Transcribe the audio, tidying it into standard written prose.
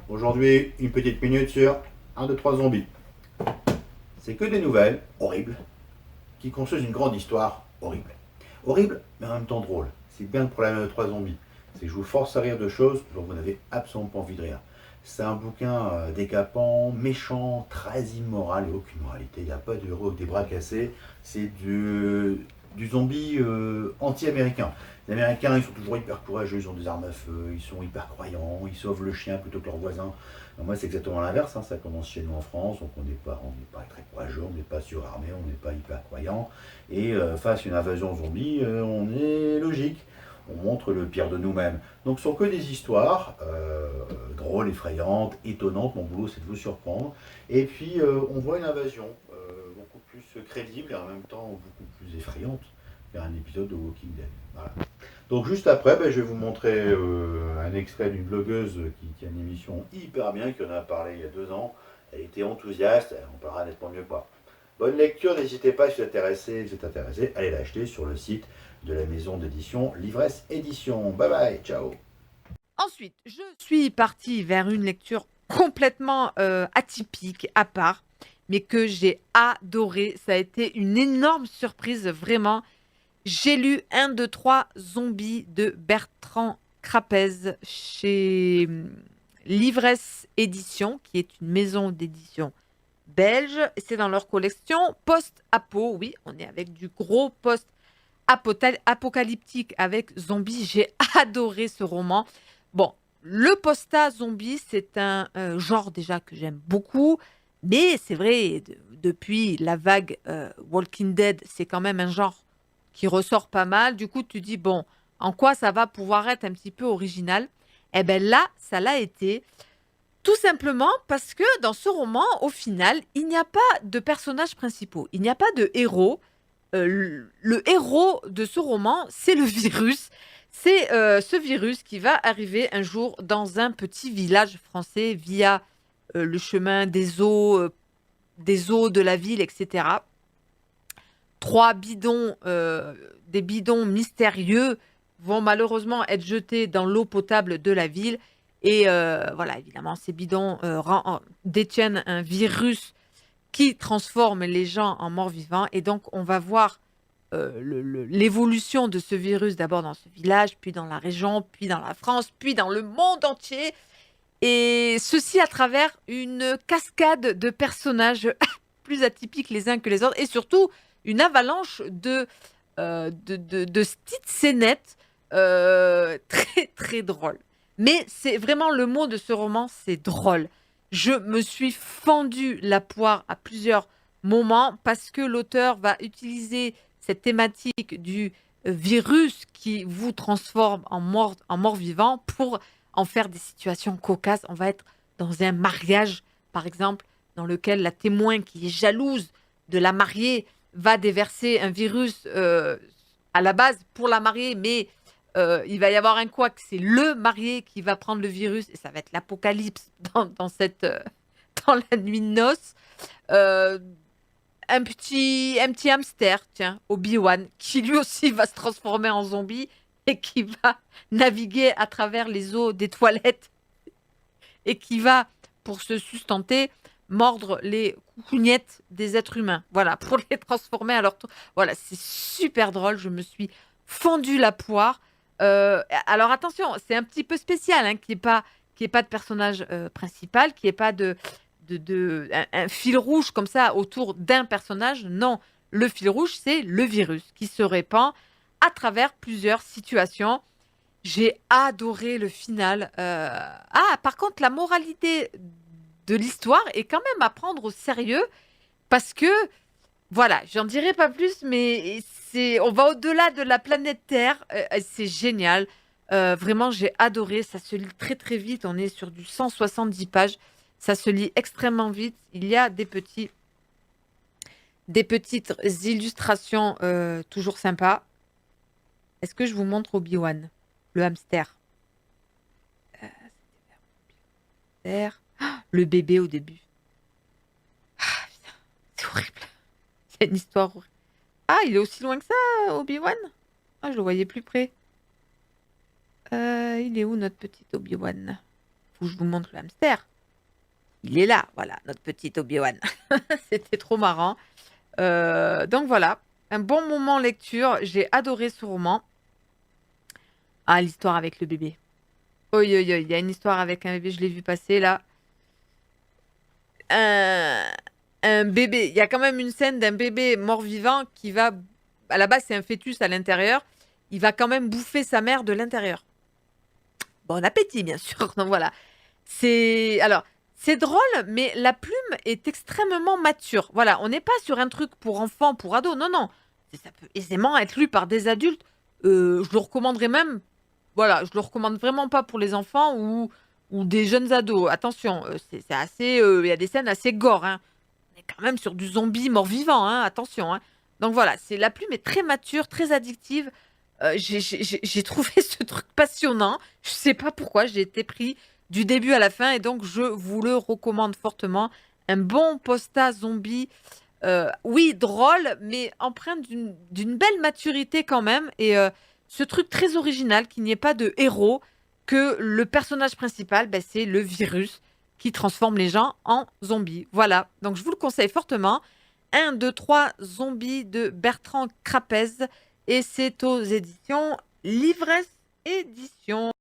Aujourd'hui, une petite minute sur 1, 2, 3 zombies. C'est que des nouvelles horribles qui construisent une grande histoire horrible. Horrible, mais en même temps drôle. C'est bien le problème de 3 zombies. C'est que je vous force à rire de choses dont vous n'avez absolument pas envie de rire. C'est un bouquin décapant, méchant, très immoral et aucune moralité. Il n'y a pas de héros avec des bras cassés. C'est du zombie anti-américain. Les Américains, ils sont toujours hyper courageux, ils ont des armes à feu, ils sont hyper croyants, ils sauvent le chien plutôt que leurs voisins. Alors moi, c'est exactement l'inverse, hein. Ça commence chez nous en France, donc on n'est pas très courageux, on n'est pas surarmé, on n'est pas hyper croyant. Et face à une invasion zombie, on est logique. On montre le pire de nous-mêmes. Donc ce sont que des histoires drôles, effrayantes, étonnantes. Mon boulot, c'est de vous surprendre. Et puis, on voit une invasion beaucoup plus crédible et en même temps beaucoup plus effrayante vers un épisode de Walking Dead. Voilà. Donc juste après, ben, je vais vous montrer un extrait d'une blogueuse qui a une émission hyper bien, qui en a parlé il y a 2 ans. Elle était enthousiaste, on parlera nettement mieux que moi. Bonne lecture, n'hésitez pas si vous êtes intéressé, allez l'acheter sur le site de la maison d'édition Livresse Édition. Bye bye, ciao. Ensuite, je suis partie vers une lecture complètement atypique, à part, mais que j'ai adoré. Ça a été une énorme surprise, vraiment. J'ai lu 1, 2, 3 Zombies de Bertrand Crapez chez Livresse Édition, qui est une maison d'édition belge. C'est dans leur collection post-apo. Oui, on est avec du gros post-apocalyptique avec Zombies. J'ai adoré ce roman. Bon, le posta-zombie, c'est un genre déjà que j'aime beaucoup. Mais c'est vrai, depuis la vague Walking Dead, c'est quand même un genre qui ressort pas mal. Du coup, tu dis, bon, en quoi ça va pouvoir être un petit peu original? Eh bien là, ça l'a été. Tout simplement parce que dans ce roman, au final, il n'y a pas de personnages principaux. Il n'y a pas de héros. Le héros de ce roman, c'est le virus. C'est ce virus qui va arriver un jour dans un petit village français via le chemin des eaux de la ville, etc. Trois bidons, des bidons mystérieux vont malheureusement être jetés dans l'eau potable de la ville. Et voilà, évidemment, ces bidons détiennent un virus qui transforme les gens en morts-vivants. Et donc, on va voir l'évolution de ce virus d'abord dans ce village, puis dans la région, puis dans la France, puis dans le monde entier. Et ceci à travers une cascade de personnages plus atypiques les uns que les autres, et surtout une avalanche de petites scénettes très très drôles. Mais c'est vraiment le mot de ce roman, c'est drôle. Je me suis fendu la poire à plusieurs moments parce que l'auteur va utiliser cette thématique du virus qui vous transforme en mort vivant pour en faire des situations cocasses. On va être dans un mariage, par exemple, dans lequel la témoin qui est jalouse de la mariée va déverser un virus à la base pour la mariée, mais il va y avoir un couac, c'est le marié qui va prendre le virus et ça va être l'apocalypse dans la nuit de noces. Euh, un petit hamster, tiens, Obi-Wan, qui lui aussi va se transformer en zombie et qui va naviguer à travers les eaux des toilettes et qui va, pour se sustenter, mordre les coucougnettes des êtres humains. Voilà, pour les transformer à leur tour. Voilà, c'est super drôle. Je me suis fendu la poire. Alors attention, c'est un petit peu spécial, hein, qu'il n'y ait pas de personnage principal, qu'il n'y ait pas un fil rouge comme ça autour d'un personnage. Non, le fil rouge, c'est le virus qui se répand à travers plusieurs situations. J'ai adoré le final. Ah, par contre, la moralité de l'histoire est quand même à prendre au sérieux parce que, voilà, j'en dirai pas plus, mais on va au-delà de la planète Terre. C'est génial. Vraiment, j'ai adoré. Ça se lit très très vite. On est sur du 170 pages. Ça se lit extrêmement vite. Il y a des petites illustrations toujours sympas. Est-ce que je vous montre Obi-Wan, le hamster? Le bébé au début. Ah, putain, c'est horrible. C'est une histoire horrible. Ah, il est aussi loin que ça, Obi-Wan? Ah, je le voyais plus près. Il est où notre petit Obi-Wan? Faut que je vous montre le hamster. Il est là, voilà, notre petit Obi-Wan. C'était trop marrant. Donc voilà, un bon moment lecture. J'ai adoré ce roman. Ah, l'histoire avec le bébé. Oui, oui, oui, il y a une histoire avec un bébé, je l'ai vu passer là. Un bébé, il y a quand même une scène d'un bébé mort-vivant qui va, à la base c'est un fœtus à l'intérieur, il va quand même bouffer sa mère de l'intérieur. Bon appétit bien sûr, donc voilà. C'est drôle, mais la plume est extrêmement mature. Voilà, on n'est pas sur un truc pour enfants, pour ados, non, non. Ça peut aisément être lu par des adultes. Je le recommanderais même, voilà, je le recommande vraiment pas pour les enfants ou des jeunes ados. Attention, c'est assez, il y a des scènes assez gore, hein. On est quand même sur du zombie mort-vivant, hein, attention, hein. Donc voilà, la plume est très mature, très addictive. J'ai trouvé ce truc passionnant. Je sais pas pourquoi, j'ai été pris du début à la fin et donc je vous le recommande fortement. Un bon posta zombie, oui, drôle, mais empreint d'une belle maturité quand même. Et ce truc très original, qu'il n'y ait pas de héros, que le personnage principal, ben, c'est le virus qui transforme les gens en zombies. Voilà, donc je vous le conseille fortement. 1, 2, 3 zombies de Bertrand Crapez et c'est aux éditions Livresse Éditions.